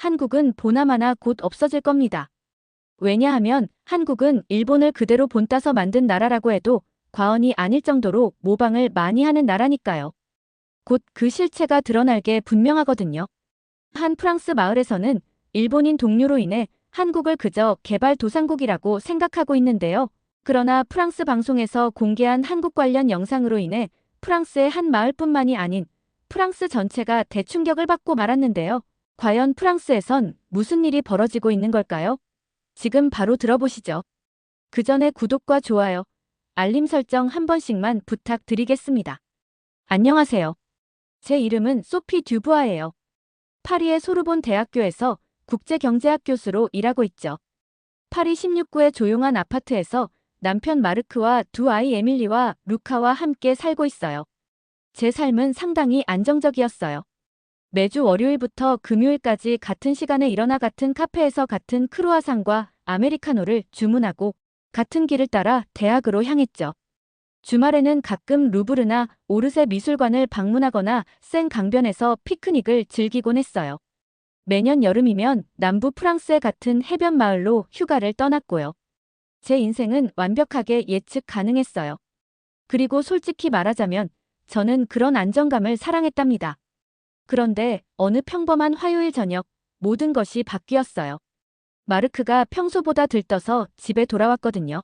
한국은 보나마나 곧 없어질 겁니다. 왜냐하면 한국은 일본을 그대로 본따서 만든 나라라고 해도 과언이 아닐 정도로 모방을 많이 하는 나라니까요. 곧 그 실체가 드러날 게 분명하거든요. 한 프랑스 마을에서는 일본인 동료로 인해 한국을 그저 개발도상국이라고 생각하고 있는데요. 그러나 프랑스 방송에서 공개한 한국 관련 영상으로 인해 프랑스의 한 마을뿐만이 아닌 프랑스 전체가 대충격을 받고 말았는데요. 과연 프랑스에선 무슨 일이 벌어지고 있는 걸까요? 지금 바로 들어보시죠. 그 전에 구독과 좋아요, 알림 설정 한 번씩만 부탁드리겠습니다. 안녕하세요. 제 이름은 소피 듀부아예요. 파리의 소르본 대학교에서 국제경제학 교수로 일하고 있죠. 파리 16구의 조용한 아파트에서 남편 마르크와 두 아이 에밀리와 루카와 함께 살고 있어요. 제 삶은 상당히 안정적이었어요. 매주 월요일부터 금요일까지 같은 시간에 일어나 같은 카페에서 같은 크루아상과 아메리카노를 주문하고 같은 길을 따라 대학으로 향했죠. 주말에는 가끔 루브르나 오르세 미술관을 방문하거나 센 강변에서 피크닉을 즐기곤 했어요. 매년 여름이면 남부 프랑스의 같은 해변 마을로 휴가를 떠났고요. 제 인생은 완벽하게 예측 가능했어요. 그리고 솔직히 말하자면 저는 그런 안정감을 사랑했답니다. 그런데 어느 평범한 화요일 저녁 모든 것이 바뀌었어요. 마르크가 평소보다 들떠서 집에 돌아왔거든요.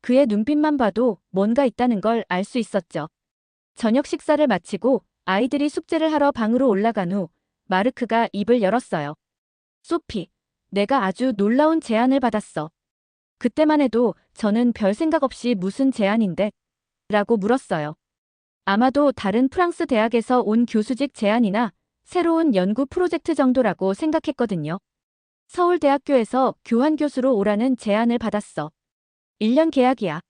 그의 눈빛만 봐도 뭔가 있다는 걸 알 수 있었죠. 저녁 식사를 마치고 아이들이 숙제를 하러 방으로 올라간 후 마르크가 입을 열었어요. 소피, 내가 아주 놀라운 제안을 받았어. 그때만 해도 저는 별 생각 없이 무슨 제안인데? 라고 물었어요. 아마도 다른 프랑스 대학에서 온 교수직 제안이나 새로운 연구 프로젝트 정도라고 생각했거든요. 서울대학교에서 교환교수로 오라는 제안을 받았어. 1년 계약이야.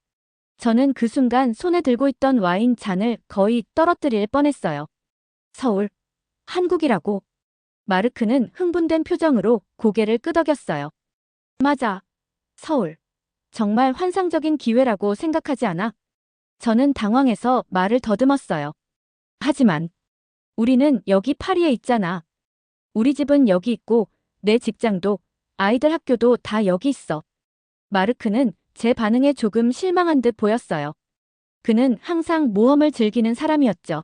저는 그 순간 손에 들고 있던 와인 잔을 거의 떨어뜨릴 뻔했어요. 서울, 한국이라고. 마르크는 흥분된 표정으로 고개를 끄덕였어요. 맞아. 서울. 정말 환상적인 기회라고 생각하지 않아? 저는 당황해서 말을 더듬었어요. 하지만 우리는 여기 파리에 있잖아. 우리 집은 여기 있고 내 직장도 아이들 학교도 다 여기 있어. 마르크는 제 반응에 조금 실망한 듯 보였어요. 그는 항상 모험을 즐기는 사람이었죠.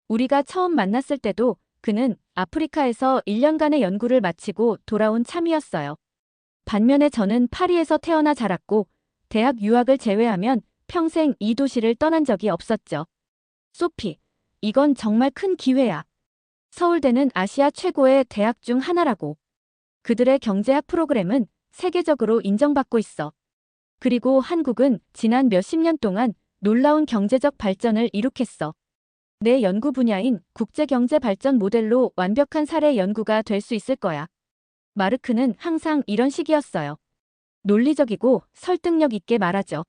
우리가 처음 만났을 때도 그는 아프리카에서 1년간의 연구를 마치고 돌아온 참이었어요. 반면에 저는 파리에서 태어나 자랐고 대학 유학을 제외하면 평생 이 도시를 떠난 적이 없었죠. 소피, 이건 정말 큰 기회야. 서울대는 아시아 최고의 대학 중 하나라고. 그들의 경제학 프로그램은 세계적으로 인정받고 있어. 그리고 한국은 지난 몇십 년 동안 놀라운 경제적 발전을 이룩했어. 내 연구 분야인 국제경제 발전 모델로 완벽한 사례 연구가 될 수 있을 거야. 마르크는 항상 이런 식이었어요. 논리적이고 설득력 있게 말하죠.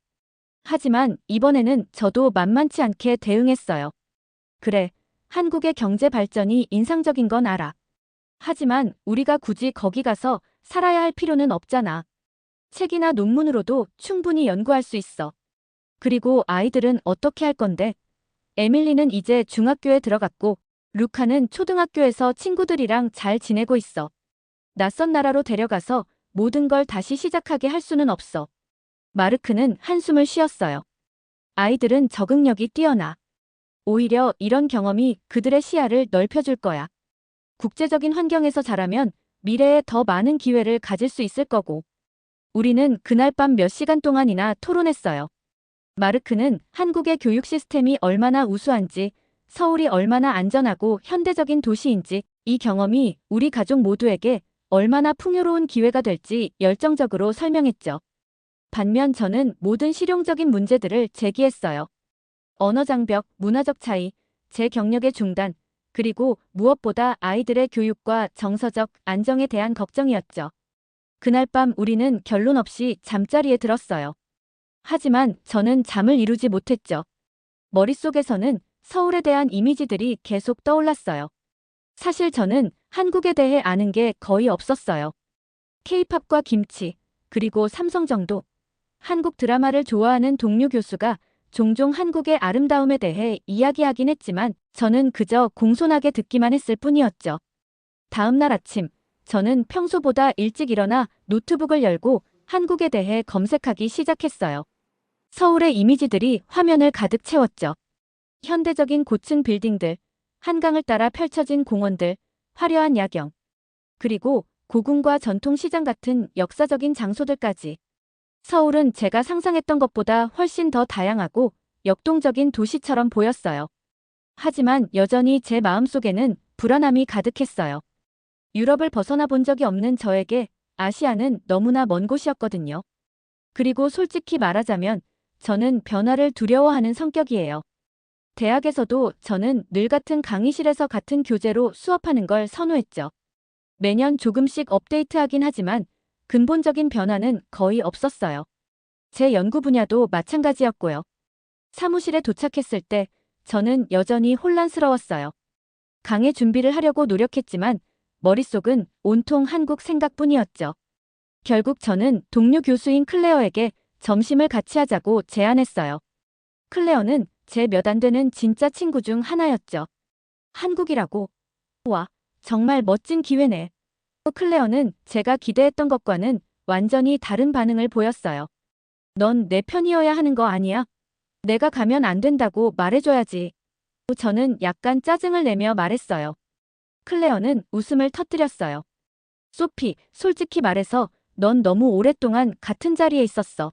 하지만 이번에는 저도 만만치 않게 대응했어요. 그래, 한국의 경제 발전이 인상적인 건 알아. 하지만 우리가 굳이 거기 가서 살아야 할 필요는 없잖아. 책이나 논문으로도 충분히 연구할 수 있어. 그리고 아이들은 어떻게 할 건데? 에밀리는 이제 중학교에 들어갔고 루카는 초등학교에서 친구들이랑 잘 지내고 있어. 낯선 나라로 데려가서 모든 걸 다시 시작하게 할 수는 없어. 마르크는 한숨을 쉬었어요. 아이들은 적응력이 뛰어나. 오히려 이런 경험이 그들의 시야를 넓혀줄 거야. 국제적인 환경에서 자라면 미래에 더 많은 기회를 가질 수 있을 거고. 우리는 그날 밤 몇 시간 동안이나 토론했어요. 마르크는 한국의 교육 시스템이 얼마나 우수한지, 서울이 얼마나 안전하고 현대적인 도시인지, 이 경험이 우리 가족 모두에게 얼마나 풍요로운 기회가 될지 열정적으로 설명했죠. 반면 저는 모든 실용적인 문제들을 제기했어요. 언어 장벽, 문화적 차이, 제 경력의 중단, 그리고 무엇보다 아이들의 교육과 정서적 안정에 대한 걱정이었죠. 그날 밤 우리는 결론 없이 잠자리에 들었어요. 하지만 저는 잠을 이루지 못했죠. 머릿속에서는 서울에 대한 이미지들이 계속 떠올랐어요. 사실 저는 한국에 대해 아는 게 거의 없었어요. K-팝과 김치, 그리고 삼성 정도. 한국 드라마를 좋아하는 동료 교수가 종종 한국의 아름다움에 대해 이야기하긴 했지만 저는 그저 공손하게 듣기만 했을 뿐이었죠. 다음 날 아침, 저는 평소보다 일찍 일어나 노트북을 열고 한국에 대해 검색하기 시작했어요. 서울의 이미지들이 화면을 가득 채웠죠. 현대적인 고층 빌딩들, 한강을 따라 펼쳐진 공원들, 화려한 야경, 그리고 고궁과 전통시장 같은 역사적인 장소들까지. 서울은 제가 상상했던 것보다 훨씬 더 다양하고 역동적인 도시처럼 보였어요. 하지만 여전히 제 마음속에는 불안함이 가득했어요. 유럽을 벗어나 본 적이 없는 저에게 아시아는 너무나 먼 곳이었거든요. 그리고 솔직히 말하자면 저는 변화를 두려워하는 성격이에요. 대학에서도 저는 늘 같은 강의실에서 같은 교재로 수업하는 걸 선호했죠. 매년 조금씩 업데이트하긴 하지만 근본적인 변화는 거의 없었어요. 제 연구 분야도 마찬가지였고요. 사무실에 도착했을 때 저는 여전히 혼란스러웠어요. 강의 준비를 하려고 노력했지만 머릿속은 온통 한국 생각뿐이었죠. 결국 저는 동료 교수인 클레어에게 점심을 같이 하자고 제안했어요. 클레어는 제 몇 안 되는 진짜 친구 중 하나였죠. 한국이라고? 와, 정말 멋진 기회네. 클레어는 제가 기대했던 것과는 완전히 다른 반응을 보였어요. 넌 내 편이어야 하는 거 아니야? 내가 가면 안 된다고 말해줘야지. 저는 약간 짜증을 내며 말했어요. 클레어는 웃음을 터뜨렸어요. 소피, 솔직히 말해서 넌 너무 오랫동안 같은 자리에 있었어.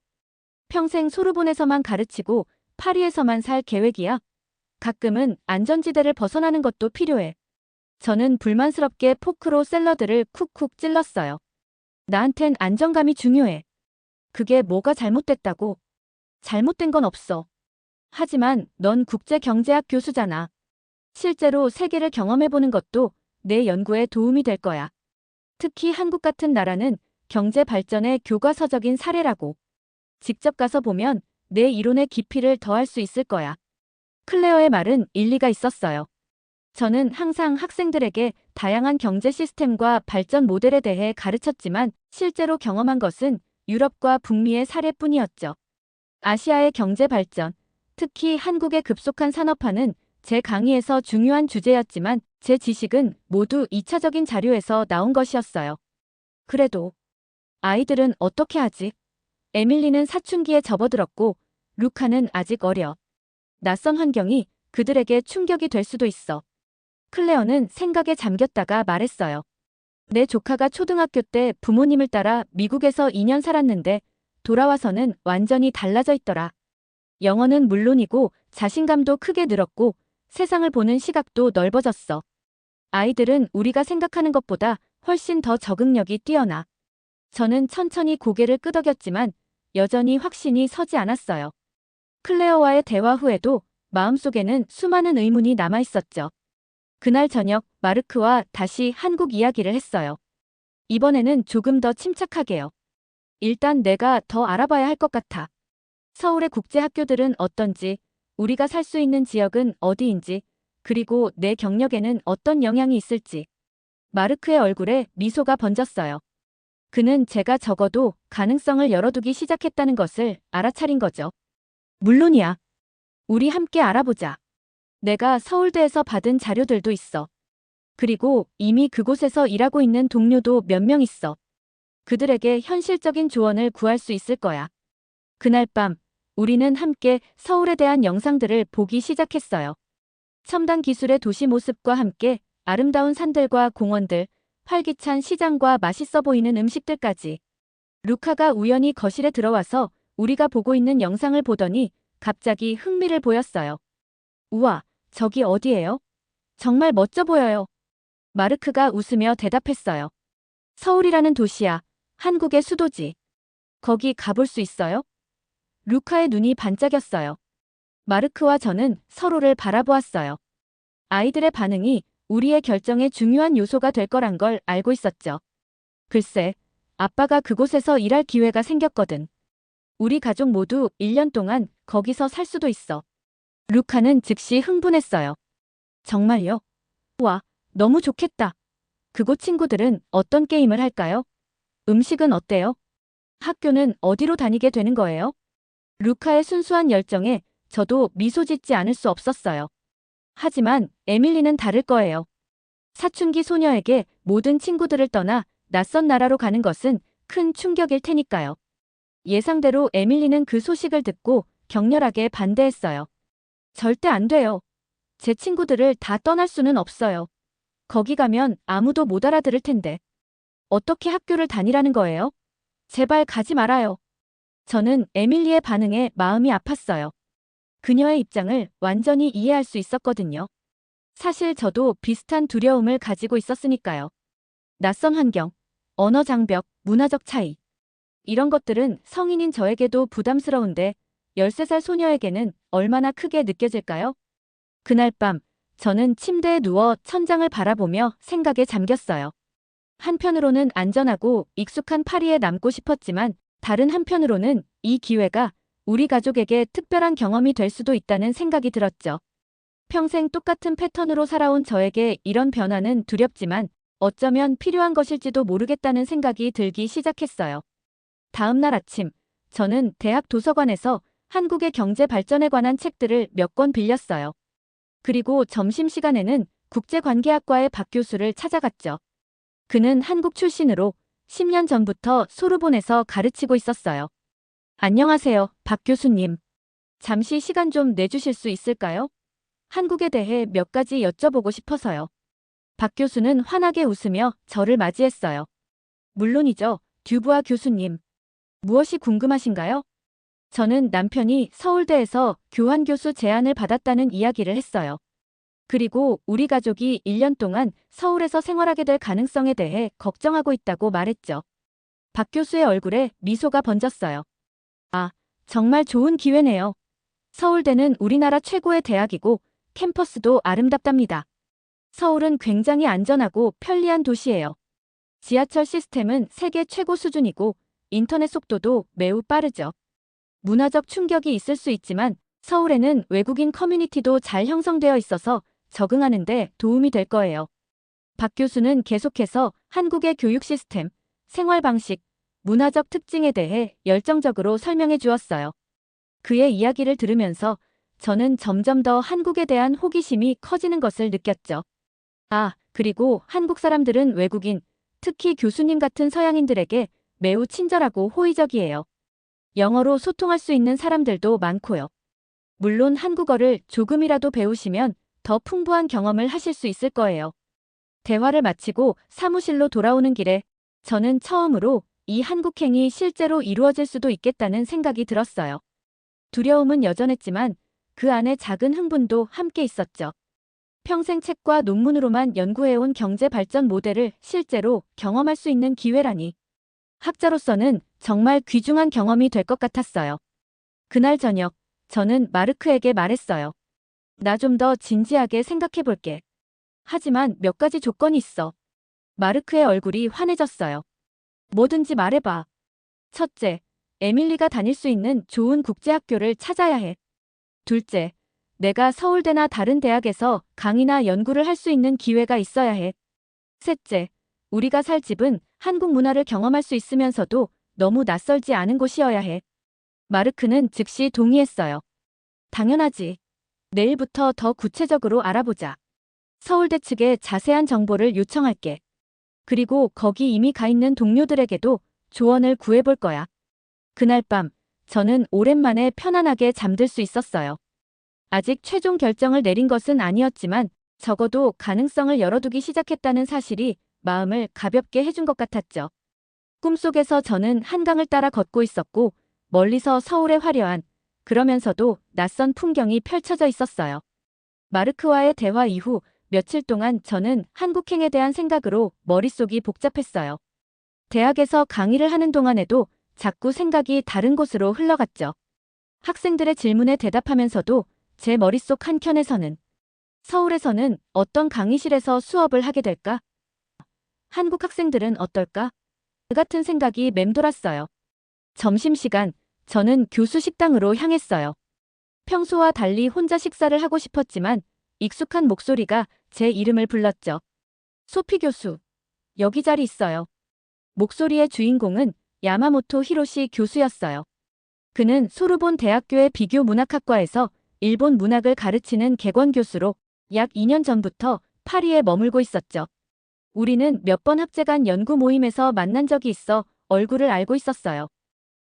평생 소르본에서만 가르치고 파리에서만 살 계획이야? 가끔은 안전지대를 벗어나는 것도 필요해. 저는 불만스럽게 포크로 샐러드를 쿡쿡 찔렀어요. 나한텐 안정감이 중요해. 그게 뭐가 잘못됐다고? 잘못된 건 없어. 하지만 넌 국제경제학 교수잖아. 실제로 세계를 경험해보는 것도 내 연구에 도움이 될 거야. 특히 한국 같은 나라는 경제 발전의 교과서적인 사례라고. 직접 가서 보면 내 이론의 깊이를 더할 수 있을 거야. 클레어의 말은 일리가 있었어요. 저는 항상 학생들에게 다양한 경제 시스템과 발전 모델에 대해 가르쳤지만 실제로 경험한 것은 유럽과 북미의 사례뿐이었죠. 아시아의 경제 발전, 특히 한국의 급속한 산업화는 제 강의에서 중요한 주제였지만 제 지식은 모두 2차적인 자료에서 나온 것이었어요. 그래도 아이들은 어떻게 하지? 에밀리는 사춘기에 접어들었고 루카는 아직 어려. 낯선 환경이 그들에게 충격이 될 수도 있어. 클레어는 생각에 잠겼다가 말했어요. 내 조카가 초등학교 때 부모님을 따라 미국에서 2년 살았는데 돌아와서는 완전히 달라져 있더라. 영어는 물론이고 자신감도 크게 늘었고 세상을 보는 시각도 넓어졌어. 아이들은 우리가 생각하는 것보다 훨씬 더 적응력이 뛰어나. 저는 천천히 고개를 끄덕였지만 여전히 확신이 서지 않았어요. 클레어와의 대화 후에도 마음속에는 수많은 의문이 남아있었죠. 그날 저녁 마르크와 다시 한국 이야기를 했어요. 이번에는 조금 더 침착하게요. 일단 내가 더 알아봐야 할 것 같아. 서울의 국제학교들은 어떤지, 우리가 살 수 있는 지역은 어디인지, 그리고 내 경력에는 어떤 영향이 있을지. 마르크의 얼굴에 미소가 번졌어요. 그는 제가 적어도 가능성을 열어두기 시작했다는 것을 알아차린 거죠. 물론이야. 우리 함께 알아보자. 내가 서울대에서 받은 자료들도 있어. 그리고 이미 그곳에서 일하고 있는 동료도 몇 명 있어. 그들에게 현실적인 조언을 구할 수 있을 거야. 그날 밤, 우리는 함께 서울에 대한 영상들을 보기 시작했어요. 첨단 기술의 도시 모습과 함께 아름다운 산들과 공원들, 활기찬 시장과 맛있어 보이는 음식들까지. 루카가 우연히 거실에 들어와서 우리가 보고 있는 영상을 보더니 갑자기 흥미를 보였어요. 우와, 저기 어디예요? 정말 멋져 보여요. 마르크가 웃으며 대답했어요. 서울이라는 도시야. 한국의 수도지. 거기 가볼 수 있어요? 루카의 눈이 반짝였어요. 마르크와 저는 서로를 바라보았어요. 아이들의 반응이 우리의 결정에 중요한 요소가 될 거란 걸 알고 있었죠. 글쎄, 아빠가 그곳에서 일할 기회가 생겼거든. 우리 가족 모두 1년 동안 거기서 살 수도 있어. 루카는 즉시 흥분했어요. 정말요? 와, 너무 좋겠다. 그곳 친구들은 어떤 게임을 할까요? 음식은 어때요? 학교는 어디로 다니게 되는 거예요? 루카의 순수한 열정에 저도 미소 짓지 않을 수 없었어요. 하지만 에밀리는 다를 거예요. 사춘기 소녀에게 모든 친구들을 떠나 낯선 나라로 가는 것은 큰 충격일 테니까요. 예상대로 에밀리는 그 소식을 듣고 격렬하게 반대했어요. 절대 안 돼요. 제 친구들을 다 떠날 수는 없어요. 거기 가면 아무도 못 알아들을 텐데. 어떻게 학교를 다니라는 거예요? 제발 가지 말아요. 저는 에밀리의 반응에 마음이 아팠어요. 그녀의 입장을 완전히 이해할 수 있었거든요. 사실 저도 비슷한 두려움을 가지고 있었으니까요. 낯선 환경, 언어 장벽, 문화적 차이. 이런 것들은 성인인 저에게도 부담스러운데 13살 소녀에게는 얼마나 크게 느껴질까요? 그날 밤, 저는 침대에 누워 천장을 바라보며 생각에 잠겼어요. 한편으로는 안전하고 익숙한 파리에 남고 싶었지만 다른 한편으로는 이 기회가 우리 가족에게 특별한 경험이 될 수도 있다는 생각이 들었죠. 평생 똑같은 패턴으로 살아온 저에게 이런 변화는 두렵지만 어쩌면 필요한 것일지도 모르겠다는 생각이 들기 시작했어요. 다음 날 아침, 저는 대학 도서관에서 한국의 경제 발전에 관한 책들을 몇 권 빌렸어요. 그리고 점심시간에는 국제관계학과의 박 교수를 찾아갔죠. 그는 한국 출신으로 10년 전부터 소르본에서 가르치고 있었어요. 안녕하세요, 박 교수님. 잠시 시간 좀 내주실 수 있을까요? 한국에 대해 몇 가지 여쭤보고 싶어서요. 박 교수는 환하게 웃으며 저를 맞이했어요. 물론이죠, 듀부아 교수님. 무엇이 궁금하신가요? 저는 남편이 서울대에서 교환교수 제안을 받았다는 이야기를 했어요. 그리고 우리 가족이 1년 동안 서울에서 생활하게 될 가능성에 대해 걱정하고 있다고 말했죠. 박 교수의 얼굴에 미소가 번졌어요. 아, 정말 좋은 기회네요. 서울대는 우리나라 최고의 대학이고 캠퍼스도 아름답답니다. 서울은 굉장히 안전하고 편리한 도시예요. 지하철 시스템은 세계 최고 수준이고 인터넷 속도도 매우 빠르죠. 문화적 충격이 있을 수 있지만 서울에는 외국인 커뮤니티도 잘 형성되어 있어서 적응하는 데 도움이 될 거예요. 박 교수는 계속해서 한국의 교육 시스템, 생활 방식, 문화적 특징에 대해 열정적으로 설명해 주었어요. 그의 이야기를 들으면서 저는 점점 더 한국에 대한 호기심이 커지는 것을 느꼈죠. 아, 그리고 한국 사람들은 외국인, 특히 교수님 같은 서양인들에게 매우 친절하고 호의적이에요. 영어로 소통할 수 있는 사람들도 많고요. 물론 한국어를 조금이라도 배우시면 더 풍부한 경험을 하실 수 있을 거예요. 대화를 마치고 사무실로 돌아오는 길에 저는 처음으로 이 한국행이 실제로 이루어질 수도 있겠다는 생각이 들었어요. 두려움은 여전했지만 그 안에 작은 흥분도 함께 있었죠. 평생 책과 논문으로만 연구해온 경제 발전 모델을 실제로 경험할 수 있는 기회라니. 학자로서는 정말 귀중한 경험이 될 것 같았어요. 그날 저녁, 저는 마르크에게 말했어요. 나 좀 더 진지하게 생각해 볼게. 하지만 몇 가지 조건이 있어. 마르크의 얼굴이 환해졌어요. 뭐든지 말해봐. 첫째, 에밀리가 다닐 수 있는 좋은 국제학교를 찾아야 해. 둘째, 내가 서울대나 다른 대학에서 강의나 연구를 할 수 있는 기회가 있어야 해. 셋째, 우리가 살 집은 한국 문화를 경험할 수 있으면서도 너무 낯설지 않은 곳이어야 해. 마르크는 즉시 동의했어요. 당연하지. 내일부터 더 구체적으로 알아보자. 서울대 측에 자세한 정보를 요청할게. 그리고 거기 이미 가 있는 동료들에게도 조언을 구해볼 거야. 그날 밤, 저는 오랜만에 편안하게 잠들 수 있었어요. 아직 최종 결정을 내린 것은 아니었지만 적어도 가능성을 열어두기 시작했다는 사실이 마음을 가볍게 해준 것 같았죠. 꿈속에서 저는 한강을 따라 걷고 있었고 멀리서 서울의 화려한, 그러면서도 낯선 풍경이 펼쳐져 있었어요. 마르크와의 대화 이후 며칠 동안 저는 한국행에 대한 생각으로 머릿속이 복잡했어요. 대학에서 강의를 하는 동안에도 자꾸 생각이 다른 곳으로 흘러갔죠. 학생들의 질문에 대답하면서도 제 머릿속 한켠에서는 서울에서는 어떤 강의실에서 수업을 하게 될까? 한국 학생들은 어떨까? 그 같은 생각이 맴돌았어요. 점심시간, 저는 교수 식당으로 향했어요. 평소와 달리 혼자 식사를 하고 싶었지만 익숙한 목소리가 제 이름을 불렀죠. 소피 교수, 여기 자리 있어요. 목소리의 주인공은 야마모토 히로시 교수였어요. 그는 소르본 대학교의 비교 문학학과에서 일본 문학을 가르치는 객원 교수로 약 2년 전부터 파리에 머물고 있었죠. 우리는 몇 번 학제간 연구 모임에서 만난 적이 있어 얼굴을 알고 있었어요.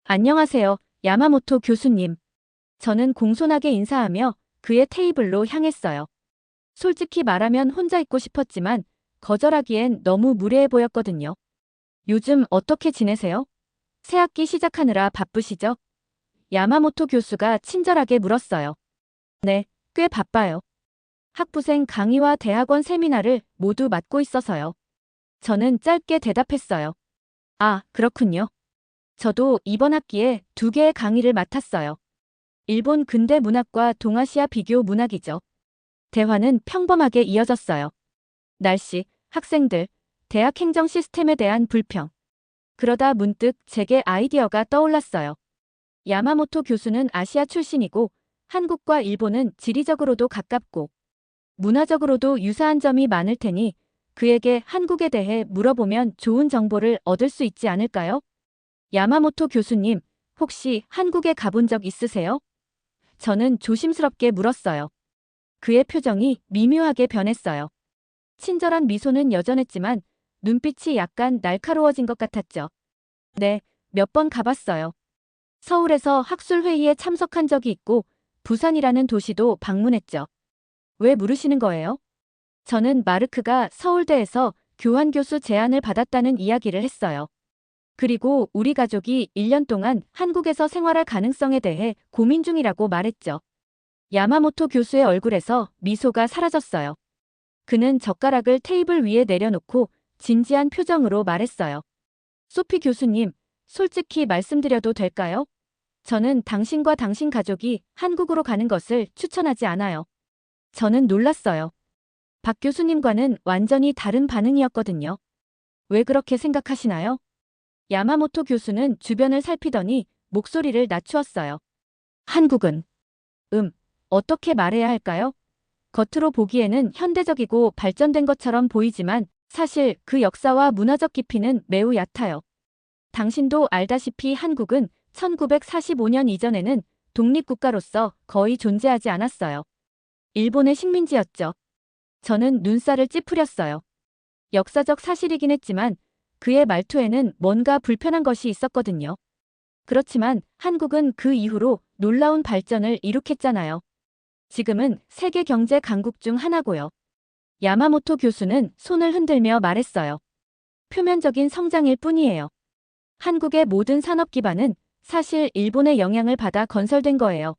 안녕하세요, 야마모토 교수님. 저는 공손하게 인사하며 그의 테이블로 향했어요. 솔직히 말하면 혼자 있고 싶었지만 거절하기엔 너무 무례해 보였거든요. 요즘 어떻게 지내세요? 새학기 시작하느라 바쁘시죠? 야마모토 교수가 친절하게 물었어요. 네, 꽤 바빠요. 학부생 강의와 대학원 세미나를 모두 맡고 있어서요. 저는 짧게 대답했어요. 아, 그렇군요. 저도 이번 학기에 2개의 강의를 맡았어요. 일본 근대 문학과 동아시아 비교 문학이죠. 대화는 평범하게 이어졌어요. 날씨, 학생들, 대학 행정 시스템에 대한 불평. 그러다 문득 제게 아이디어가 떠올랐어요. 야마모토 교수는 아시아 출신이고 한국과 일본은 지리적으로도 가깝고 문화적으로도 유사한 점이 많을 테니 그에게 한국에 대해 물어보면 좋은 정보를 얻을 수 있지 않을까요? 야마모토 교수님, 혹시 한국에 가본 적 있으세요? 저는 조심스럽게 물었어요. 그의 표정이 미묘하게 변했어요. 친절한 미소는 여전했지만 눈빛이 약간 날카로워진 것 같았죠. 네, 몇 번 가봤어요. 서울에서 학술회의에 참석한 적이 있고 부산이라는 도시도 방문했죠. 왜 물으시는 거예요? 저는 마르크가 서울대에서 교환교수 제안을 받았다는 이야기를 했어요. 그리고 우리 가족이 1년 동안 한국에서 생활할 가능성에 대해 고민 중이라고 말했죠. 야마모토 교수의 얼굴에서 미소가 사라졌어요. 그는 젓가락을 테이블 위에 내려놓고 진지한 표정으로 말했어요. 소피 교수님, 솔직히 말씀드려도 될까요? 저는 당신과 당신 가족이 한국으로 가는 것을 추천하지 않아요. 저는 놀랐어요. 박 교수님과는 완전히 다른 반응이었거든요. 왜 그렇게 생각하시나요? 야마모토 교수는 주변을 살피더니 목소리를 낮추었어요. 한국은, 어떻게 말해야 할까요? 겉으로 보기에는 현대적이고 발전된 것처럼 보이지만 사실 그 역사와 문화적 깊이는 매우 얕아요. 당신도 알다시피 한국은 1945년 이전에는 독립국가로서 거의 존재하지 않았어요. 일본의 식민지였죠. 저는 눈살을 찌푸렸어요. 역사적 사실이긴 했지만 그의 말투에는 뭔가 불편한 것이 있었거든요. 그렇지만 한국은 그 이후로 놀라운 발전을 이룩했잖아요. 지금은 세계 경제 강국 중 하나고요. 야마모토 교수는 손을 흔들며 말했어요. 표면적인 성장일 뿐이에요. 한국의 모든 산업 기반은 사실 일본의 영향을 받아 건설된 거예요.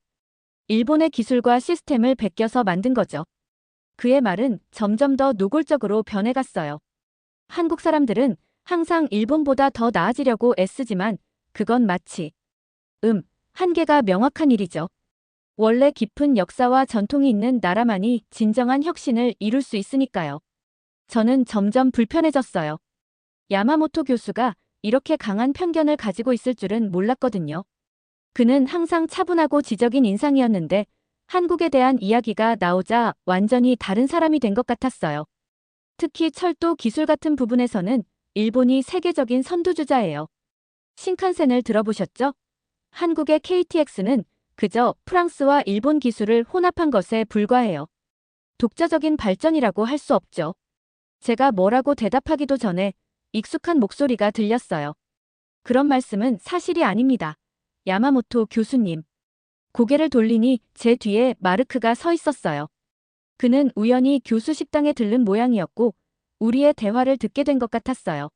일본의 기술과 시스템을 베껴서 만든 거죠. 그의 말은 점점 더 노골적으로 변해갔어요. 한국 사람들은 항상 일본보다 더 나아지려고 애쓰지만 그건 마치 한계가 명확한 일이죠. 원래 깊은 역사와 전통이 있는 나라만이 진정한 혁신을 이룰 수 있으니까요. 저는 점점 불편해졌어요. 야마모토 교수가 이렇게 강한 편견을 가지고 있을 줄은 몰랐거든요. 그는 항상 차분하고 지적인 인상이었는데 한국에 대한 이야기가 나오자 완전히 다른 사람이 된 것 같았어요. 특히 철도 기술 같은 부분에서는 일본이 세계적인 선두주자예요. 신칸센을 들어보셨죠? 한국의 KTX는 그저 프랑스와 일본 기술을 혼합한 것에 불과해요. 독자적인 발전이라고 할 수 없죠. 제가 뭐라고 대답하기도 전에 익숙한 목소리가 들렸어요. 그런 말씀은 사실이 아닙니다. 야마모토 교수님. 고개를 돌리니 제 뒤에 마르크가 서 있었어요. 그는 우연히 교수 식당에 들른 모양이었고 우리의 대화를 듣게 된 것 같았어요.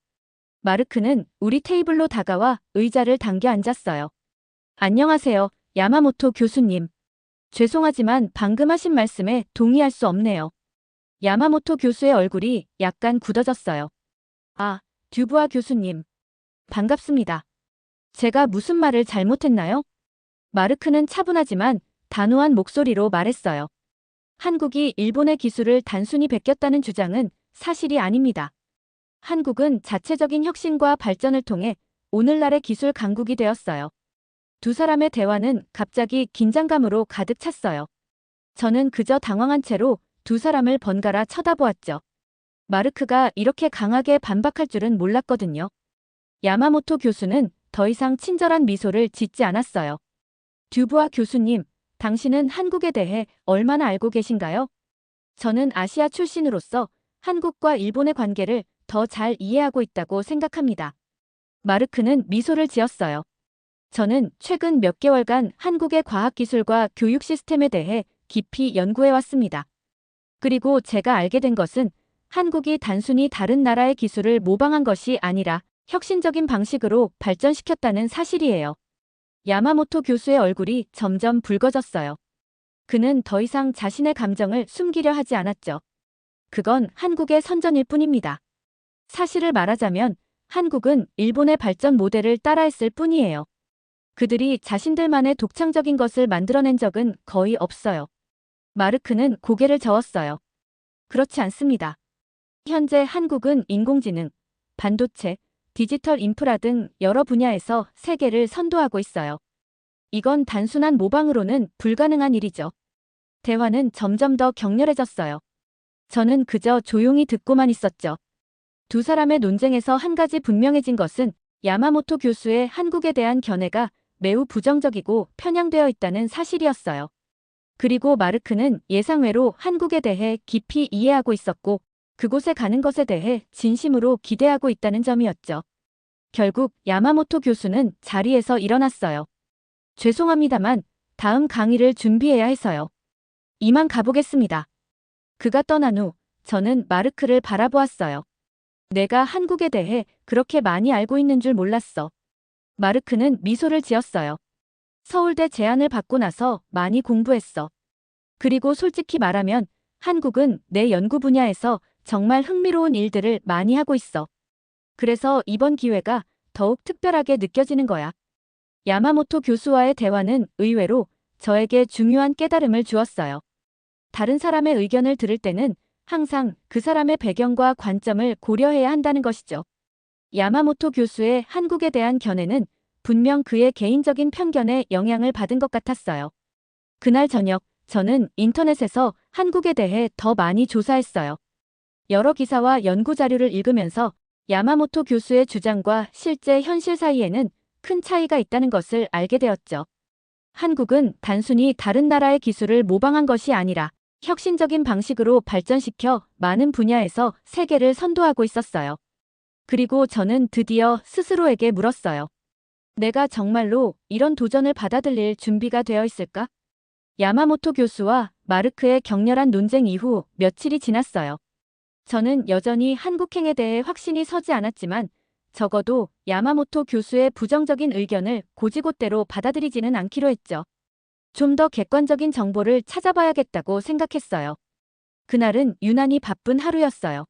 마르크는 우리 테이블로 다가와 의자를 당겨 앉았어요. 안녕하세요, 야마모토 교수님. 죄송하지만 방금 하신 말씀에 동의할 수 없네요. 야마모토 교수의 얼굴이 약간 굳어졌어요. 아, 듀부아 교수님. 반갑습니다. 제가 무슨 말을 잘못했나요? 마르크는 차분하지만 단호한 목소리로 말했어요. 한국이 일본의 기술을 단순히 베꼈다는 주장은 사실이 아닙니다. 한국은 자체적인 혁신과 발전을 통해 오늘날의 기술 강국이 되었어요. 두 사람의 대화는 갑자기 긴장감으로 가득 찼어요. 저는 그저 당황한 채로 두 사람을 번갈아 쳐다보았죠. 마르크가 이렇게 강하게 반박할 줄은 몰랐거든요. 야마모토 교수는 더 이상 친절한 미소를 짓지 않았어요. 듀부아 교수님, 당신은 한국에 대해 얼마나 알고 계신가요? 저는 아시아 출신으로서 한국과 일본의 관계를 더 잘 이해하고 있다고 생각합니다. 마르크는 미소를 지었어요. 저는 최근 몇 개월간 한국의 과학기술과 교육 시스템에 대해 깊이 연구해 왔습니다. 그리고 제가 알게 된 것은 한국이 단순히 다른 나라의 기술을 모방한 것이 아니라 혁신적인 방식으로 발전시켰다는 사실이에요. 야마모토 교수의 얼굴이 점점 붉어졌어요. 그는 더 이상 자신의 감정을 숨기려 하지 않았죠. 그건 한국의 선전일 뿐입니다. 사실을 말하자면 한국은 일본의 발전 모델을 따라했을 뿐이에요. 그들이 자신들만의 독창적인 것을 만들어낸 적은 거의 없어요. 마르크는 고개를 저었어요. 그렇지 않습니다. 현재 한국은 인공지능, 반도체, 디지털 인프라 등 여러 분야에서 세계를 선도하고 있어요. 이건 단순한 모방으로는 불가능한 일이죠. 대화는 점점 더 격렬해졌어요. 저는 그저 조용히 듣고만 있었죠. 두 사람의 논쟁에서 한 가지 분명해진 것은 야마모토 교수의 한국에 대한 견해가 매우 부정적이고 편향되어 있다는 사실이었어요. 그리고 마르크는 예상외로 한국에 대해 깊이 이해하고 있었고 그곳에 가는 것에 대해 진심으로 기대하고 있다는 점이었죠. 결국 야마모토 교수는 자리에서 일어났어요. 죄송합니다만 다음 강의를 준비해야 해서요. 이만 가보겠습니다. 그가 떠난 후 저는 마르크를 바라보았어요. 내가 한국에 대해 그렇게 많이 알고 있는 줄 몰랐어. 마르크는 미소를 지었어요. 서울대 제안을 받고 나서 많이 공부했어. 그리고 솔직히 말하면 한국은 내 연구 분야에서 정말 흥미로운 일들을 많이 하고 있어. 그래서 이번 기회가 더욱 특별하게 느껴지는 거야. 야마모토 교수와의 대화는 의외로 저에게 중요한 깨달음을 주었어요. 다른 사람의 의견을 들을 때는 항상 그 사람의 배경과 관점을 고려해야 한다는 것이죠. 야마모토 교수의 한국에 대한 견해는 분명 그의 개인적인 편견에 영향을 받은 것 같았어요. 그날 저녁, 저는 인터넷에서 한국에 대해 더 많이 조사했어요. 여러 기사와 연구 자료를 읽으면서 야마모토 교수의 주장과 실제 현실 사이에는 큰 차이가 있다는 것을 알게 되었죠. 한국은 단순히 다른 나라의 기술을 모방한 것이 아니라 혁신적인 방식으로 발전시켜 많은 분야에서 세계를 선도하고 있었어요. 그리고 저는 드디어 스스로에게 물었어요. 내가 정말로 이런 도전을 받아들일 준비가 되어 있을까? 야마모토 교수와 마르크의 격렬한 논쟁 이후 며칠이 지났어요. 저는 여전히 한국행에 대해 확신이 서지 않았지만 적어도 야마모토 교수의 부정적인 의견을 곧이곧대로 받아들이지는 않기로 했죠. 좀 더 객관적인 정보를 찾아봐야겠다고 생각했어요. 그날은 유난히 바쁜 하루였어요.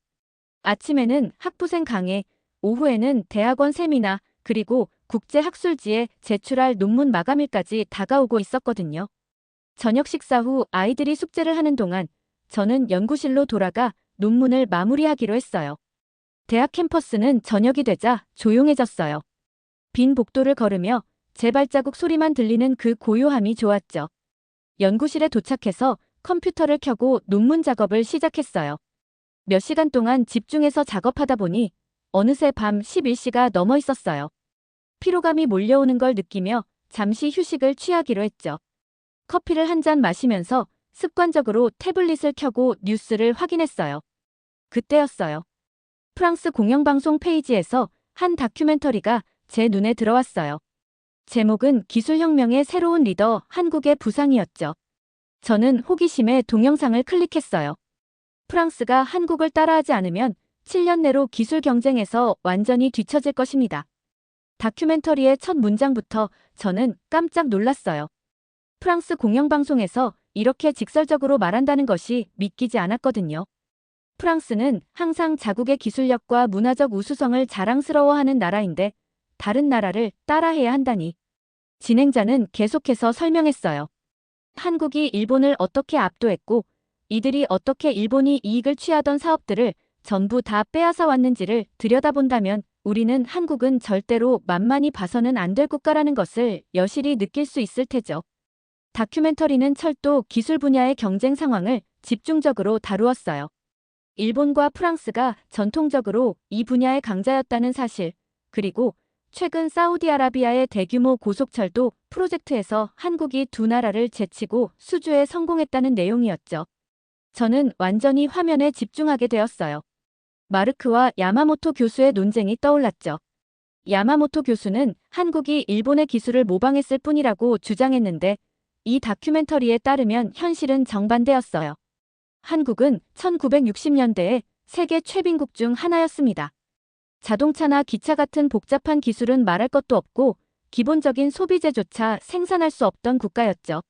아침에는 학부생 강의, 오후에는 대학원 세미나, 그리고 국제학술지에 제출할 논문 마감일까지 다가오고 있었거든요. 저녁 식사 후 아이들이 숙제를 하는 동안 저는 연구실로 돌아가 논문을 마무리하기로 했어요. 대학 캠퍼스는 저녁이 되자 조용해졌어요. 빈 복도를 걸으며 제 발자국 소리만 들리는 그 고요함이 좋았죠. 연구실에 도착해서 컴퓨터를 켜고 논문 작업을 시작했어요. 몇 시간 동안 집중해서 작업하다 보니 어느새 밤 11시가 넘어 있었어요. 피로감이 몰려오는 걸 느끼며 잠시 휴식을 취하기로 했죠. 커피를 한 잔 마시면서 습관적으로 태블릿을 켜고 뉴스를 확인했어요. 그때였어요. 프랑스 공영방송 페이지에서 한 다큐멘터리가 제 눈에 들어왔어요. 제목은 기술혁명의 새로운 리더 한국의 부상이었죠. 저는 호기심에 동영상을 클릭했어요. 프랑스가 한국을 따라하지 않으면 7년 내로 기술 경쟁에서 완전히 뒤처질 것입니다. 다큐멘터리의 첫 문장부터 저는 깜짝 놀랐어요. 프랑스 공영방송에서 이렇게 직설적으로 말한다는 것이 믿기지 않았거든요. 프랑스는 항상 자국의 기술력과 문화적 우수성을 자랑스러워하는 나라인데 다른 나라를 따라해야 한다니. 진행자는 계속해서 설명했어요. 한국이 일본을 어떻게 압도했고 이들이 어떻게 일본이 이익을 취하던 사업들을 전부 다 빼앗아 왔는지를 들여다본다면 우리는 한국은 절대로 만만히 봐서는 안 될 국가라는 것을 여실히 느낄 수 있을 테죠. 다큐멘터리는 철도 기술 분야의 경쟁 상황을 집중적으로 다루었어요. 일본과 프랑스가 전통적으로 이 분야의 강자였다는 사실, 그리고 최근 사우디아라비아의 대규모 고속철도 프로젝트에서 한국이 두 나라를 제치고 수주에 성공했다는 내용이었죠. 저는 완전히 화면에 집중하게 되었어요. 마르크와 야마모토 교수의 논쟁이 떠올랐죠. 야마모토 교수는 한국이 일본의 기술을 모방했을 뿐이라고 주장했는데 이 다큐멘터리에 따르면 현실은 정반대였어요. 한국은 1960년대에 세계 최빈국 중 하나였습니다. 자동차나 기차 같은 복잡한 기술은 말할 것도 없고 기본적인 소비재조차 생산할 수 없던 국가였죠.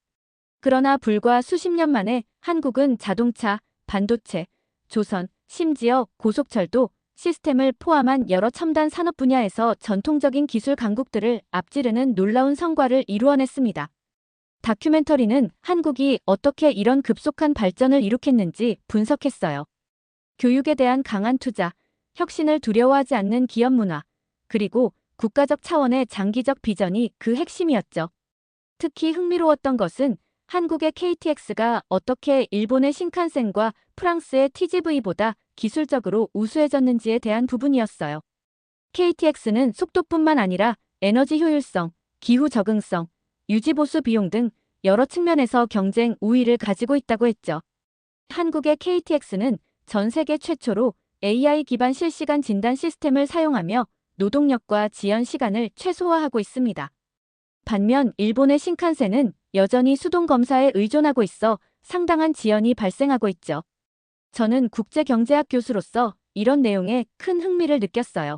그러나 불과 수십 년 만에 한국은 자동차, 반도체, 조선, 심지어 고속철도, 시스템을 포함한 여러 첨단 산업 분야에서 전통적인 기술 강국들을 앞지르는 놀라운 성과를 이루어냈습니다. 다큐멘터리는 한국이 어떻게 이런 급속한 발전을 이룩했는지 분석했어요. 교육에 대한 강한 투자, 혁신을 두려워하지 않는 기업 문화, 그리고 국가적 차원의 장기적 비전이 그 핵심이었죠. 특히 흥미로웠던 것은 한국의 KTX가 어떻게 일본의 신칸센과 프랑스의 TGV보다 기술적으로 우수해졌는지에 대한 부분이었어요. KTX는 속도뿐만 아니라 에너지 효율성, 기후 적응성, 유지보수 비용 등 여러 측면에서 경쟁 우위를 가지고 있다고 했죠. 한국의 KTX는 전 세계 최초로 AI 기반 실시간 진단 시스템을 사용하며 노동력과 지연 시간을 최소화하고 있습니다. 반면 일본의 신칸센은 여전히 수동 검사에 의존하고 있어 상당한 지연이 발생하고 있죠. 저는 국제경제학 교수로서 이런 내용에 큰 흥미를 느꼈어요.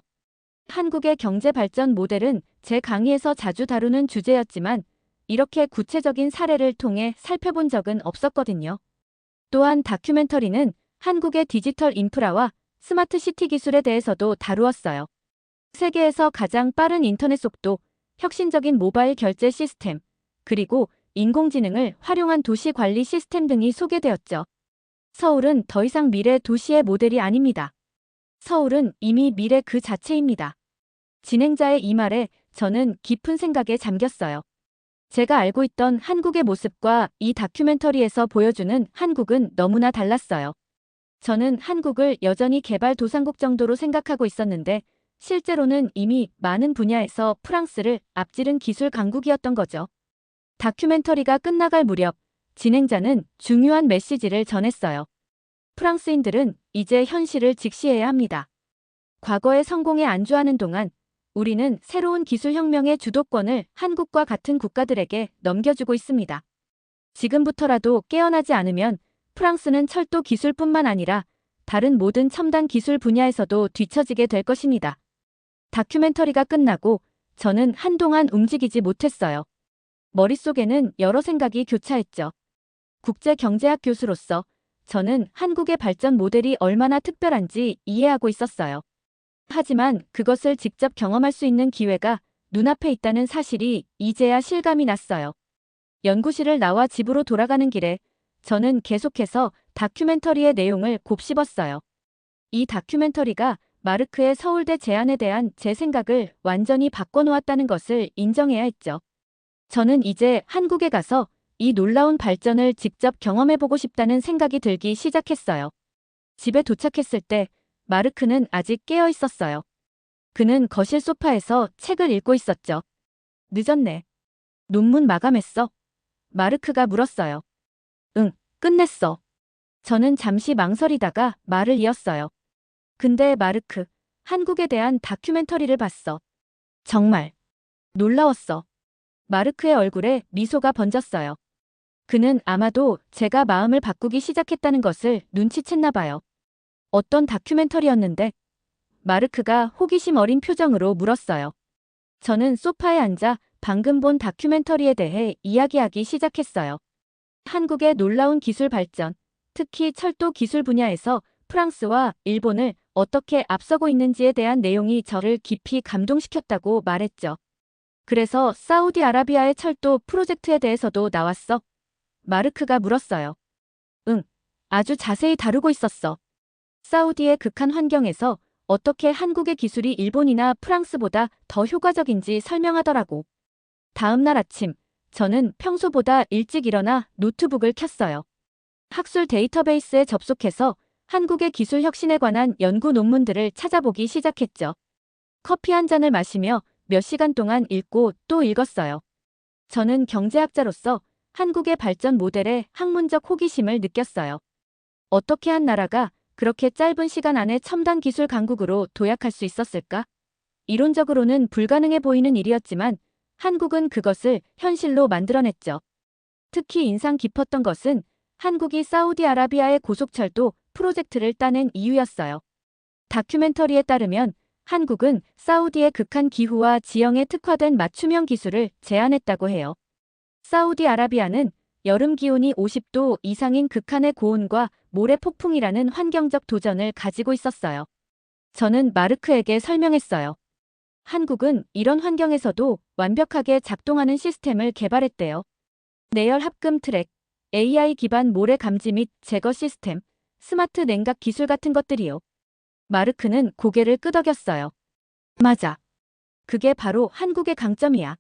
한국의 경제 발전 모델은 제 강의에서 자주 다루는 주제였지만 이렇게 구체적인 사례를 통해 살펴본 적은 없었거든요. 또한 다큐멘터리는 한국의 디지털 인프라와 스마트 시티 기술에 대해서도 다루었어요. 세계에서 가장 빠른 인터넷 속도, 혁신적인 모바일 결제 시스템, 그리고 인공지능을 활용한 도시 관리 시스템 등이 소개되었죠. 서울은 더 이상 미래 도시의 모델이 아닙니다. 서울은 이미 미래 그 자체입니다. 진행자의 이 말에 저는 깊은 생각에 잠겼어요. 제가 알고 있던 한국의 모습과 이 다큐멘터리에서 보여주는 한국은 너무나 달랐어요. 저는 한국을 여전히 개발도상국 정도로 생각하고 있었는데 실제로는 이미 많은 분야에서 프랑스를 앞지른 기술 강국이었던 거죠. 다큐멘터리가 끝나갈 무렵 진행자는 중요한 메시지를 전했어요. 프랑스인들은 이제 현실을 직시해야 합니다. 과거의 성공에 안주하는 동안 우리는 새로운 기술혁명의 주도권을 한국과 같은 국가들에게 넘겨주고 있습니다. 지금부터라도 깨어나지 않으면 프랑스는 철도 기술뿐만 아니라 다른 모든 첨단 기술 분야에서도 뒤처지게 될 것입니다. 다큐멘터리가 끝나고 저는 한동안 움직이지 못했어요. 머릿속에는 여러 생각이 교차했죠. 국제경제학 교수로서 저는 한국의 발전 모델이 얼마나 특별한지 이해하고 있었어요. 하지만 그것을 직접 경험할 수 있는 기회가 눈앞에 있다는 사실이 이제야 실감이 났어요. 연구실을 나와 집으로 돌아가는 길에 저는 계속해서 다큐멘터리의 내용을 곱씹었어요. 이 다큐멘터리가 마르크의 서울대 제안에 대한 제 생각을 완전히 바꿔놓았다는 것을 인정해야 했죠. 저는 이제 한국에 가서 이 놀라운 발전을 직접 경험해보고 싶다는 생각이 들기 시작했어요. 집에 도착했을 때 마르크는 아직 깨어 있었어요. 그는 거실 소파에서 책을 읽고 있었죠. 늦었네. 논문 마감했어? 마르크가 물었어요. 응, 끝냈어. 저는 잠시 망설이다가 말을 이었어요. 근데 마르크, 한국에 대한 다큐멘터리를 봤어. 정말 놀라웠어. 마르크의 얼굴에 미소가 번졌어요. 그는 아마도 제가 마음을 바꾸기 시작했다는 것을 눈치챘나 봐요. 어떤 다큐멘터리였는데? 마르크가 호기심 어린 표정으로 물었어요. 저는 소파에 앉아 방금 본 다큐멘터리에 대해 이야기하기 시작했어요. 한국의 놀라운 기술 발전, 특히 철도 기술 분야에서 프랑스와 일본을 어떻게 앞서고 있는지에 대한 내용이 저를 깊이 감동시켰다고 말했죠. 그래서 사우디아라비아의 철도 프로젝트에 대해서도 나왔어? 마르크가 물었어요. 응, 아주 자세히 다루고 있었어. 사우디의 극한 환경에서 어떻게 한국의 기술이 일본이나 프랑스보다 더 효과적인지 설명하더라고. 다음 날 아침, 저는 평소보다 일찍 일어나 노트북을 켰어요. 학술 데이터베이스에 접속해서 한국의 기술 혁신에 관한 연구 논문들을 찾아보기 시작했죠. 커피 한 잔을 마시며 몇 시간 동안 읽고 또 읽었어요. 저는 경제학자로서 한국의 발전 모델에 학문적 호기심을 느꼈어요. 어떻게 한 나라가 그렇게 짧은 시간 안에 첨단 기술 강국으로 도약할 수 있었을까? 이론적으로는 불가능해 보이는 일이었지만 한국은 그것을 현실로 만들어냈죠. 특히 인상 깊었던 것은 한국이 사우디아라비아의 고속철도 프로젝트를 따낸 이유였어요. 다큐멘터리에 따르면 한국은 사우디의 극한 기후와 지형에 특화된 맞춤형 기술을 제안했다고 해요. 사우디아라비아는 여름 기온이 50도 이상인 극한의 고온과 모래 폭풍이라는 환경적 도전을 가지고 있었어요. 저는 마르크에게 설명했어요. 한국은 이런 환경에서도 완벽하게 작동하는 시스템을 개발했대요. 내열 합금 트랙, AI 기반 모래 감지 및 제거 시스템, 스마트 냉각 기술 같은 것들이요. 마르크는 고개를 끄덕였어요. 맞아. 그게 바로 한국의 강점이야.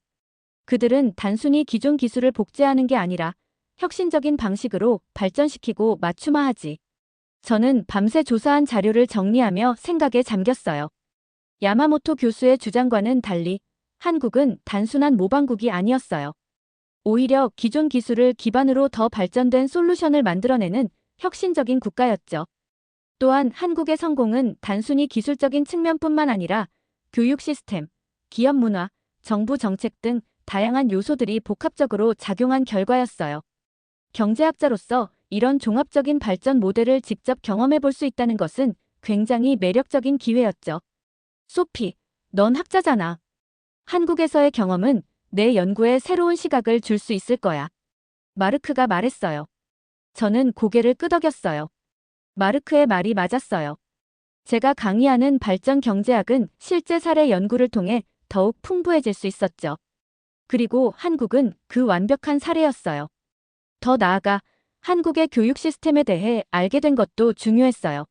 그들은 단순히 기존 기술을 복제하는 게 아니라 혁신적인 방식으로 발전시키고 맞춤화하지. 저는 밤새 조사한 자료를 정리하며 생각에 잠겼어요. 야마모토 교수의 주장과는 달리 한국은 단순한 모방국이 아니었어요. 오히려 기존 기술을 기반으로 더 발전된 솔루션을 만들어내는 혁신적인 국가였죠. 또한 한국의 성공은 단순히 기술적인 측면뿐만 아니라 교육 시스템, 기업 문화, 정부 정책 등 다양한 요소들이 복합적으로 작용한 결과였어요. 경제학자로서 이런 종합적인 발전 모델을 직접 경험해 볼 수 있다는 것은 굉장히 매력적인 기회였죠. 소피, 넌 학자잖아. 한국에서의 경험은 내 연구에 새로운 시각을 줄 수 있을 거야. 마르크가 말했어요. 저는 고개를 끄덕였어요. 마르크의 말이 맞았어요. 제가 강의하는 발전 경제학은 실제 사례 연구를 통해 더욱 풍부해질 수 있었죠. 그리고 한국은 그 완벽한 사례였어요. 더 나아가 한국의 교육 시스템에 대해 알게 된 것도 중요했어요.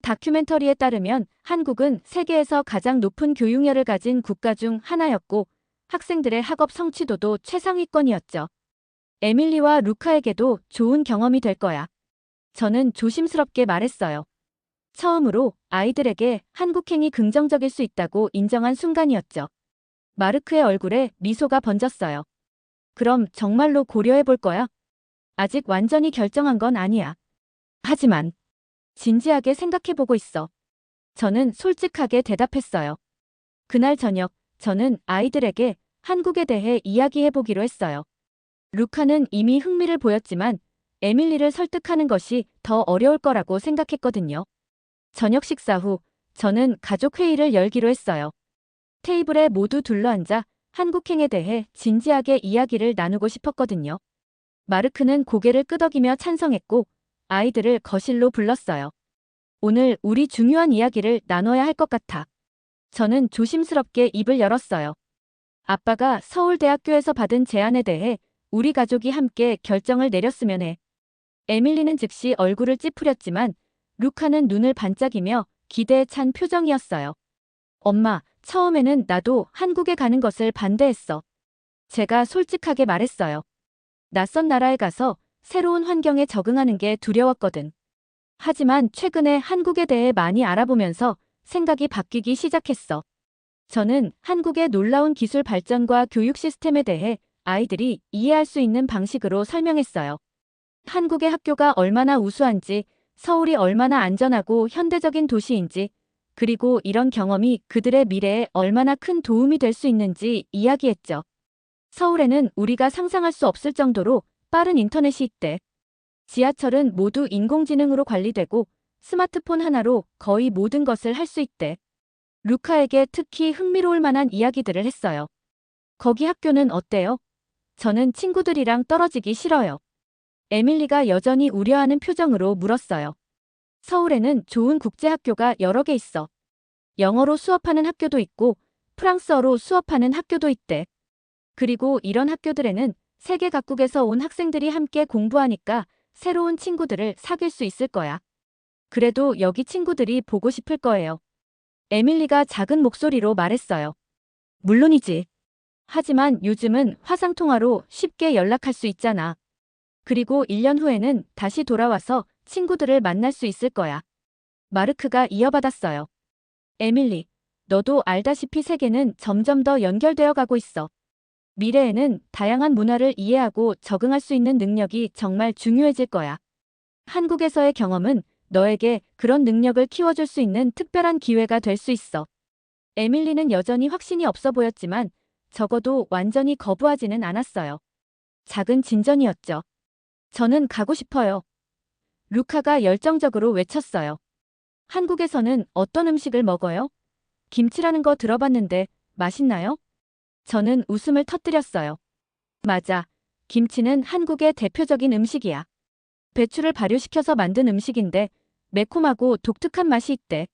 다큐멘터리에 따르면 한국은 세계에서 가장 높은 교육열을 가진 국가 중 하나였고 학생들의 학업 성취도도 최상위권이었죠. 에밀리와 루카에게도 좋은 경험이 될 거야. 저는 조심스럽게 말했어요. 처음으로 아이들에게 한국행이 긍정적일 수 있다고 인정한 순간이었죠. 마르크의 얼굴에 미소가 번졌어요. 그럼 정말로 고려해 볼 거야? 아직 완전히 결정한 건 아니야. 하지만 진지하게 생각해 보고 있어. 저는 솔직하게 대답했어요. 그날 저녁 저는 아이들에게 한국에 대해 이야기해 보기로 했어요. 루카는 이미 흥미를 보였지만 에밀리를 설득하는 것이 더 어려울 거라고 생각했거든요. 저녁 식사 후 저는 가족 회의를 열기로 했어요. 테이블에 모두 둘러앉아 한국행에 대해 진지하게 이야기를 나누고 싶었거든요. 마르크는 고개를 끄덕이며 찬성했고 아이들을 거실로 불렀어요. 오늘 우리 중요한 이야기를 나눠야 할 것 같아. 저는 조심스럽게 입을 열었어요. 아빠가 서울대학교에서 받은 제안에 대해 우리 가족이 함께 결정을 내렸으면 해. 에밀리는 즉시 얼굴을 찌푸렸지만 루카는 눈을 반짝이며 기대에 찬 표정이었어요. 엄마, 처음에는 나도 한국에 가는 것을 반대했어. 제가 솔직하게 말했어요. 낯선 나라에 가서 새로운 환경에 적응하는 게 두려웠거든. 하지만 최근에 한국에 대해 많이 알아보면서 생각이 바뀌기 시작했어. 저는 한국의 놀라운 기술 발전과 교육 시스템에 대해 아이들이 이해할 수 있는 방식으로 설명했어요. 한국의 학교가 얼마나 우수한지, 서울이 얼마나 안전하고 현대적인 도시인지, 그리고 이런 경험이 그들의 미래에 얼마나 큰 도움이 될 수 있는지 이야기했죠. 서울에는 우리가 상상할 수 없을 정도로 빠른 인터넷이 있대. 지하철은 모두 인공지능으로 관리되고 스마트폰 하나로 거의 모든 것을 할 수 있대. 루카에게 특히 흥미로울 만한 이야기들을 했어요. 거기 학교는 어때요? 저는 친구들이랑 떨어지기 싫어요. 에밀리가 여전히 우려하는 표정으로 물었어요. 서울에는 좋은 국제학교가 여러 개 있어. 영어로 수업하는 학교도 있고 프랑스어로 수업하는 학교도 있대. 그리고 이런 학교들에는 세계 각국에서 온 학생들이 함께 공부하니까 새로운 친구들을 사귈 수 있을 거야. 그래도 여기 친구들이 보고 싶을 거예요. 에밀리가 작은 목소리로 말했어요. 물론이지. 하지만 요즘은 화상통화로 쉽게 연락할 수 있잖아. 그리고 1년 후에는 다시 돌아와서 친구들을 만날 수 있을 거야. 마르크가 이어받았어요. 에밀리, 너도 알다시피 세계는 점점 더 연결되어 가고 있어. 미래에는 다양한 문화를 이해하고 적응할 수 있는 능력이 정말 중요해질 거야. 한국에서의 경험은 너에게 그런 능력을 키워줄 수 있는 특별한 기회가 될 수 있어. 에밀리는 여전히 확신이 없어 보였지만 적어도 완전히 거부하지는 않았어요. 작은 진전이었죠. 저는 가고 싶어요. 루카가 열정적으로 외쳤어요. 한국에서는 어떤 음식을 먹어요? 김치라는 거 들어봤는데 맛있나요? 저는 웃음을 터뜨렸어요. 맞아. 김치는 한국의 대표적인 음식이야. 배추를 발효시켜서 만든 음식인데 매콤하고 독특한 맛이 있대.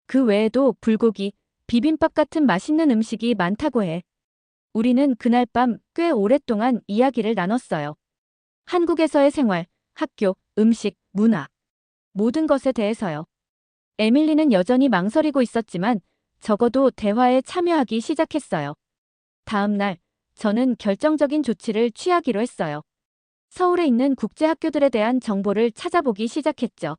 그 외에도 불고기, 비빔밥 같은 맛있는 음식이 많다고 해. 우리는 그날 밤 꽤 오랫동안 이야기를 나눴어요. 한국에서의 생활, 학교, 음식, 문화, 모든 것에 대해서요. 에밀리는 여전히 망설이고 있었지만 적어도 대화에 참여하기 시작했어요. 다음 날, 저는 결정적인 조치를 취하기로 했어요. 서울에 있는 국제학교들에 대한 정보를 찾아보기 시작했죠.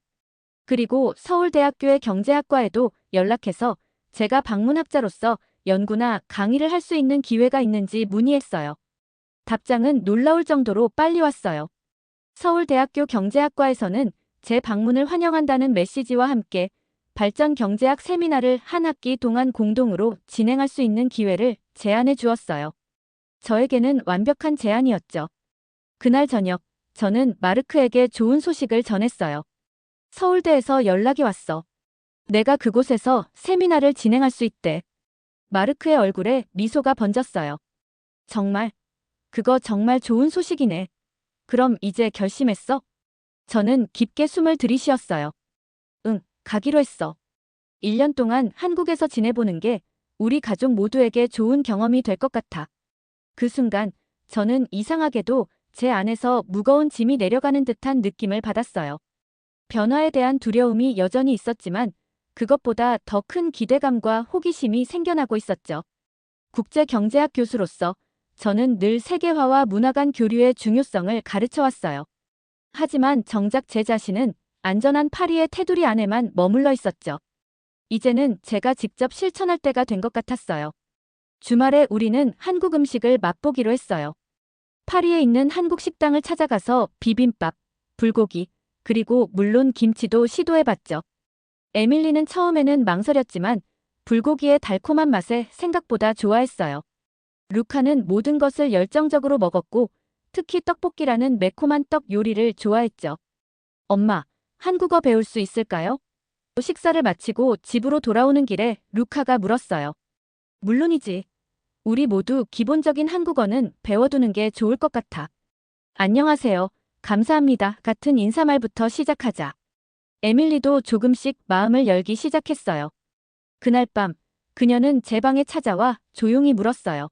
그리고 서울대학교의 경제학과에도 연락해서 제가 방문학자로서 연구나 강의를 할 수 있는 기회가 있는지 문의했어요. 답장은 놀라울 정도로 빨리 왔어요. 서울대학교 경제학과에서는 제 방문을 환영한다는 메시지와 함께 발전 경제학 세미나를 한 학기 동안 공동으로 진행할 수 있는 기회를 제안해 주었어요. 저에게는 완벽한 제안이었죠. 그날 저녁, 저는 마르크에게 좋은 소식을 전했어요. 서울대에서 연락이 왔어. 내가 그곳에서 세미나를 진행할 수 있대. 마르크의 얼굴에 미소가 번졌어요. 정말? 그거 정말 좋은 소식이네. 그럼 이제 결심했어? 저는 깊게 숨을 들이쉬었어요. 응, 가기로 했어. 1년 동안 한국에서 지내보는 게 우리 가족 모두에게 좋은 경험이 될 것 같아. 그 순간 저는 이상하게도 제 안에서 무거운 짐이 내려가는 듯한 느낌을 받았어요. 변화에 대한 두려움이 여전히 있었지만 그것보다 더 큰 기대감과 호기심이 생겨나고 있었죠. 국제경제학 교수로서 저는 늘 세계화와 문화 간 교류의 중요성을 가르쳐왔어요. 하지만 정작 제 자신은 안전한 파리의 테두리 안에만 머물러 있었죠. 이제는 제가 직접 실천할 때가 된 것 같았어요. 주말에 우리는 한국 음식을 맛보기로 했어요. 파리에 있는 한국 식당을 찾아가서 비빔밥, 불고기, 그리고 물론 김치도 시도해봤죠. 에밀리는 처음에는 망설였지만 불고기의 달콤한 맛에 생각보다 좋아했어요. 루카는 모든 것을 열정적으로 먹었고 특히 떡볶이라는 매콤한 떡 요리를 좋아했죠. 엄마, 한국어 배울 수 있을까요? 식사를 마치고 집으로 돌아오는 길에 루카가 물었어요. 물론이지. 우리 모두 기본적인 한국어는 배워두는 게 좋을 것 같아. 안녕하세요. 감사합니다. 같은 인사말부터 시작하자. 에밀리도 조금씩 마음을 열기 시작했어요. 그날 밤, 그녀는 제 방에 찾아와 조용히 물었어요.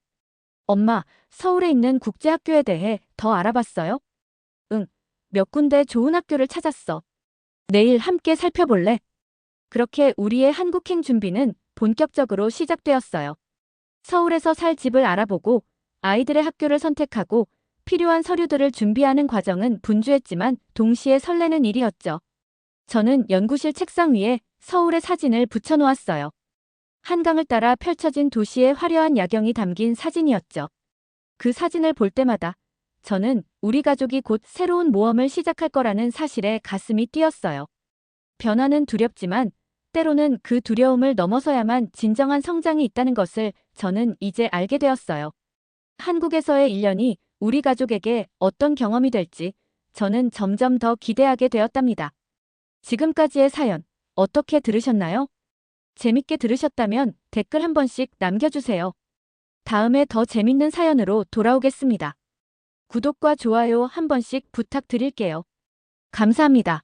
엄마, 서울에 있는 국제학교에 대해 더 알아봤어요? 응, 몇 군데 좋은 학교를 찾았어. 내일 함께 살펴볼래? 그렇게 우리의 한국행 준비는 본격적으로 시작되었어요. 서울에서 살 집을 알아보고 아이들의 학교를 선택하고 필요한 서류들을 준비하는 과정은 분주했지만 동시에 설레는 일이었죠. 저는 연구실 책상 위에 서울의 사진을 붙여놓았어요. 한강을 따라 펼쳐진 도시의 화려한 야경이 담긴 사진이었죠. 그 사진을 볼 때마다 저는 우리 가족이 곧 새로운 모험을 시작할 거라는 사실에 가슴이 뛰었어요. 변화는 두렵지만 때로는 그 두려움을 넘어서야만 진정한 성장이 있다는 것을 저는 이제 알게 되었어요. 한국에서의 1년이 우리 가족에게 어떤 경험이 될지 저는 점점 더 기대하게 되었답니다. 지금까지의 사연 어떻게 들으셨나요? 재밌게 들으셨다면 댓글 한 번씩 남겨주세요. 다음에 더 재밌는 사연으로 돌아오겠습니다. 구독과 좋아요 한 번씩 부탁드릴게요. 감사합니다.